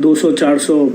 200, 400,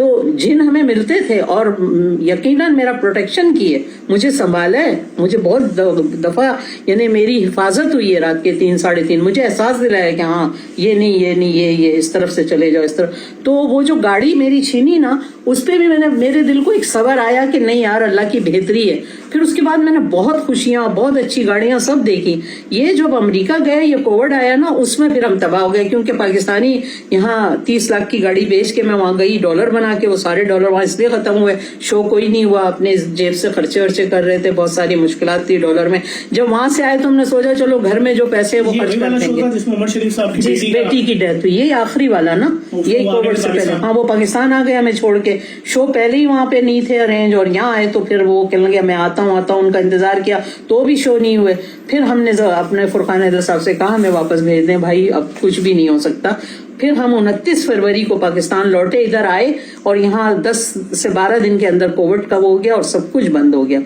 تو جن ہمیں ملتے تھے اور یقیناً میرا پروٹیکشن کیے, مجھے سنبھالا ہے, مجھے بہت دفعہ یعنی میری حفاظت ہوئی ہے رات کے 3-3:30, مجھے احساس دلایا کہ ہاں یہ نہیں یہ نہیں یہ اس طرف سے چلے جاؤ اس طرف. تو وہ جو گاڑی میری چھینی نا, اس پہ بھی میرے دل کو ایک صبر آیا کہ نہیں یار اللہ کی بہتری ہے. پھر اس کے بعد میں نے بہت خوشیاں, بہت اچھی گاڑیاں سب دیکھی. یہ جب امریکہ گئے, یہ کووڈ آیا نا, اس میں پھر ہم تباہ ہو گئے, کیونکہ پاکستانی یہاں 30 لاکھ کی گاڑی بیچ کے میں وہاں گئی, ڈالر بنا کے, وہ سارے ڈالر وہاں اس لیے ختم ہوئے, شو کوئی نہیں ہوا, اپنے جیب سے خرچے ورچے کر رہے تھے, بہت ساری مشکلات تھی ڈالر میں. جب وہاں سے آئے تو ہم نے سوچا چلو گھر میں جو پیسے وہ خرچ کر دیں گے. جس بیٹی کی ڈیتھ ہوئی, یہی آخری والا نا, یہی کووڈ سے پہلے. ہاں وہ پاکستان آ گیا ہمیں چھوڑ کے, شو پہلے ہی وہاں پہ نہیں تھے ارینج, اور یہاں آئے تو پھر وہ کہنے لگے میں آتا ہوں, ان کا انتظار کیا تو بھی شو نہیں ہوئے. پھر ہم نے اپنے فرقان حیدر صاحب سے کہا ہمیں واپس بھیج دیں بھائی, اب کچھ بھی نہیں ہو سکتا. پھر ہم 29 فروری کو پاکستان لوٹے, ادھر آئے, اور یہاں 10 سے 12 دن کے اندر کووڈ کا ہو گیا اور سب کچھ بند ہو گیا.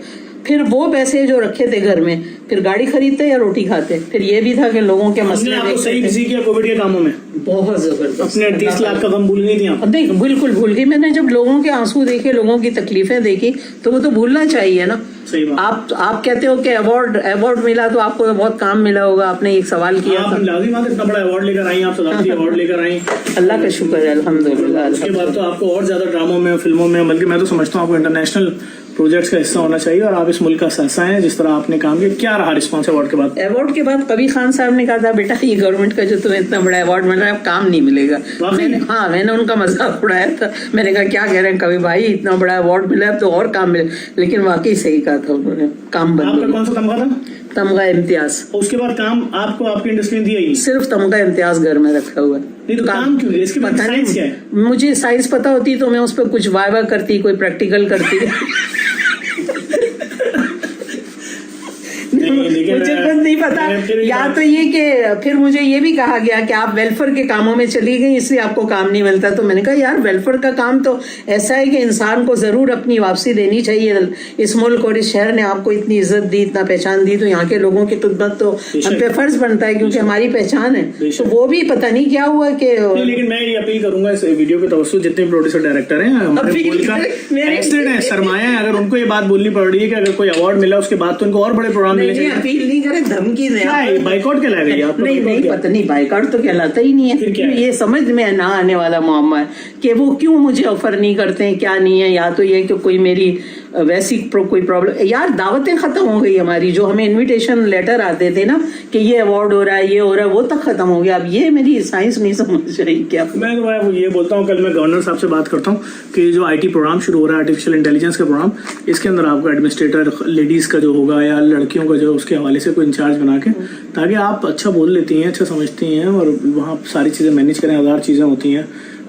پھر وہ پیسے جو رکھے تھے گھر میں, پھر گاڑی خریدتے یا روٹی کھاتے. پھر یہ بھی تھا کہ لوگوں کے مسئلے صحیح کیا کووڈ کے کاموں میں, بہت زبردست. اپنے 30 لاکھ کا غم بھول گئی تھی آپ؟ نہیں بالکل بھول گئی. میں نے جب لوگوں کے آنسو دیکھے, لوگوں کی تکلیفیں دیکھی, تو وہ تو بھولنا چاہیے نا. آپ کہتے ہو کہ ایوارڈ ملا تو آپ کو بہت کام ملا ہوگا, آپ نے ایک سوال کیا تھا. اتنا بڑا ایوارڈ لے کر آئی, آپ صدارتی ایوارڈ لے کر آئی, اللہ کا شکر ہے الحمدللہ. اس کے بعد تو آپ کو اور زیادہ ڈراموں میں, فلموں میں, بلکہ میں تو سمجھتا ہوں آپ کو انٹرنیشنل پروجیکٹس کا حصہ ہونا چاہیے, اور آپ اس ملک کا سرسہ ہیں. جس طرح آپ نے کام کیا, کیا رہا رسپانس ایوارڈ کے بعد؟ ایوارڈ کے بعد کبھی خان صاحب نے کہا تھا بیٹا یہ گورنمنٹ کا جو تمہیں اتنا بڑا ایوارڈ مل رہا ہے اب کام نہیں ملے گا. میں نے ان کا مذاق اڑایا تھا, میں نے کہا کیا کہہ رہے ہیں کبھی بھائی, اتنا بڑا ایوارڈ ملا ہے تو اور کام ملے. لیکن واقعی صحیح کہا تھا انہوں نے, کام بند. آپ کا کون سا تمغہ تھا؟ تمغہ امتیاز. اس کے بعد کام آپ کو آپ کی انڈسٹری نے دیا ہی صرف تمغہ امتیاز گھر میں رکھا ہوا ہے. نہیں تو کام کیوں, اس کے بعد سائنس کیا ہے؟ مجھے سائنس پتا ہوتی تو میں اس پہ کچھ وائوا کرتی, کوئی پریکٹیکل کرتی. مجھے خود نہیں پتا. یا تو یہ کہ پھر مجھے یہ بھی کہا گیا کہ آپ ویلفیئر کے کاموں میں چلی گئی اس لیے آپ کو کام نہیں ملتا. تو میں نے کہا یار ویلفیئر کا کام تو ایسا ہے کہ انسان کو ضرور اپنی واپسی دینی چاہیے. اس ملک اور اس شہر نے آپ کو اتنی عزت دی, اتنا پہچان دی, تو یہاں کے لوگوں کی خدمت تو ہم پہ فرض بنتا ہے, کیونکہ ہماری پہچان ہے. تو وہ بھی پتہ نہیں کیا ہوا کہ. لیکن میں یہ اپیل کروں گا اس ویڈیو کے توسط جتنے پروڈیوسر ڈائریکٹر ہیں ہمارے ملک کا ایسیڈ ہے, سرمایہ ہے, اگر ان کو یہ بات بولنی پڑ رہی ہے کہ اگر کوئی ایوارڈ ملا اس کے بعد تو ان کو اور بڑے پروگرام ملنے چاہیے. اپیل نہیں کرے, دھمکی دیں. بائیکاٹ کہلا گئی آپ؟ نہیں پتہ نہیں, بائیکاٹ تو کہلاتا ہی نہیں ہے. یہ سمجھ میں نہ آنے والا معاملہ ہے کہ وہ کیوں مجھے آفر نہیں کرتے ہیں, کیا نہیں ہے. یا تو یہ کہ کوئی میری ویسی کوئی پرابلم. یار دعوتیں ختم ہو گئی ہماری, جو ہمیں انویٹیشن لیٹر آتے تھے نا کہ یہ ایوارڈ ہو رہا ہے, یہ ہو رہا ہے, وہ تک ختم ہو گیا. اب یہ میری سائنس نہیں سمجھ رہی. کیا میں تو یہ بولتا ہوں, کل میں گورنر صاحب سے بات کرتا ہوں کہ جو آئی ٹی پروگرام شروع ہو رہا ہے, آرٹیفیشیل انٹیلیجنس کا پروگرام, اس کے اندر آپ کو ایڈمنسٹریٹر لیڈیز کا جو ہوگا یا لڑکیوں کا جو اس کے حوالے سے کوئی انچارج بنا کے, تاکہ آپ اچھا بول لیتی ہیں, اچھا سمجھتی ہیں, اور وہاں ساری چیزیں مینیج کریں. ہزار چیزیں ہوتی ہیں,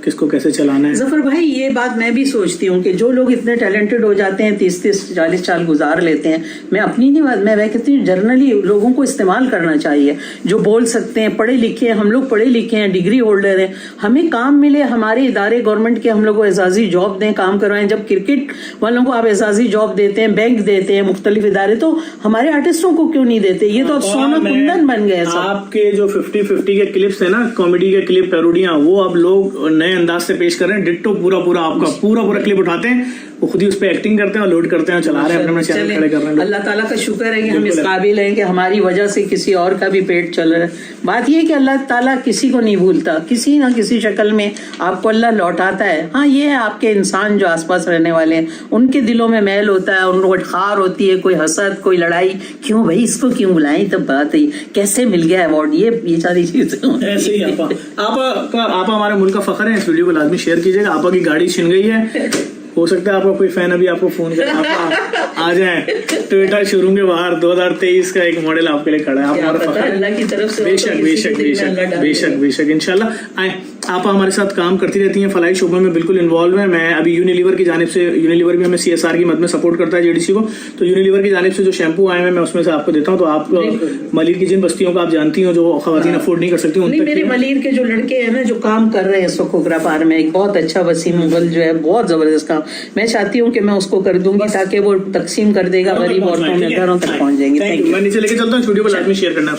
کس کو کیسے چلانا ہے. ظفر بھائی یہ بات میں بھی سوچتی ہوں کہ جو لوگ اتنے ٹیلنٹڈ ہو جاتے ہیں, 30-40 سال گزار لیتے ہیں, میں اپنی نہیں بات, میں کہتی ہوں جنرلی لوگوں کو استعمال کرنا چاہیے جو بول سکتے ہیں, پڑھے لکھے ہیں. ہم لوگ پڑھے لکھے ہیں, ڈگری ہولڈر ہیں, ہمیں کام ملے, ہمارے ادارے گورنمنٹ کے ہم لوگ کو اعزازی جاب دیں, کام کروائیں. جب کرکٹ والوں کو آپ اعزازی جاب دیتے ہیں, بینک دیتے ہیں, مختلف ادارے, تو ہمارے آرٹسٹوں کو کیوں نہیں دیتے؟ یہ تو اب سونا کندن بن گئے. آپ کے جو 50-50 کے کلپس ہیں نا, کامیڈی کے کلپ, پیروڈیاں, وہ اب لوگ نئے انداز سے پیش کر رہے ہیں. ڈٹو پورا آپ کا پورا کلپ اٹھاتے ہیں, وہ خود ہی اس پہ ایکٹنگ کرتے ہیں اور لوڈ کرتے ہیں, چلا رہے ہیں اپنے چینل کھڑے کر رہے ہیں. اللہ تعالیٰ کا شکر ہے کہ ہم اس قابل ہیں کہ ہماری وجہ سے کسی اور کا بھی پیٹ چل رہا ہے. بات یہ ہے کہ اللہ تعالیٰ کسی کو نہیں بھولتا, کسی نہ کسی شکل میں آپ کو اللہ لوٹاتا ہے. ہاں یہ ہے آپ کے انسان جو آس پاس رہنے والے ہیں, ان کے دلوں میں میل ہوتا ہے, ان کو خار ہوتی ہے, کوئی حسد, کوئی لڑائی, کیوں بھائی اس کو کیوں بلائیں, تب بات ہے کیسے مل گیا ایوارڈ, یہ ساری چیزیں ایسے ہی. آپ ہمارے ملک کا فخر ہے. اس ویڈیو کو لازمی شیئر کیجیے گا. آپ کی گاڑی چھن گئی ہے, ہو سکتا ہے آپ کا کوئی فین ابھی آپ کو فون کرے, آپ آ جائیں ٹویٹا شو روم کے باہر. 2023 کا ایک ماڈل آپ کے لیے کھڑا ہے. آپ ہمارا فخر, اللہ کی طرف سے. بے شک انشاءاللہ. آئیں, آپ ہمارے ساتھ کام کرتی رہتی ہیں, فلاحی شعبوں میں بالکل انوالو ہیں. میں ابھی یونیلیور کی جانب سے, یونیلیور بھی ہمیں CSR کی مد میں سپورٹ کرتا ہے JDC کو, تو یونیلیور کی جانب سے جو شیمپو آئے ہیں میں اس میں سے آپ کو دیتا ہوں. تو آپ ملیر کی جن بستیوں کو آپ جانتی ہوں جو خواتین افورڈ نہیں کر سکتی, ان میرے ملیر کے جو لڑکے ہیں نا جو کام کر رہے ہیں سکھوگرا پار میں, ایک بہت اچھا وسیم مغل جو ہے, بہت زبردست کام, میں چاہتی ہوں کہ میں اس کو کر دوں گی تاکہ وہ تقسیم کر دے گا غریب عورتوں میں, گھروں تک پہنچ جائیں گے. میں نیچے لے کے چلتا ہوں, ویڈیو کو لازمی شیئر کرنا.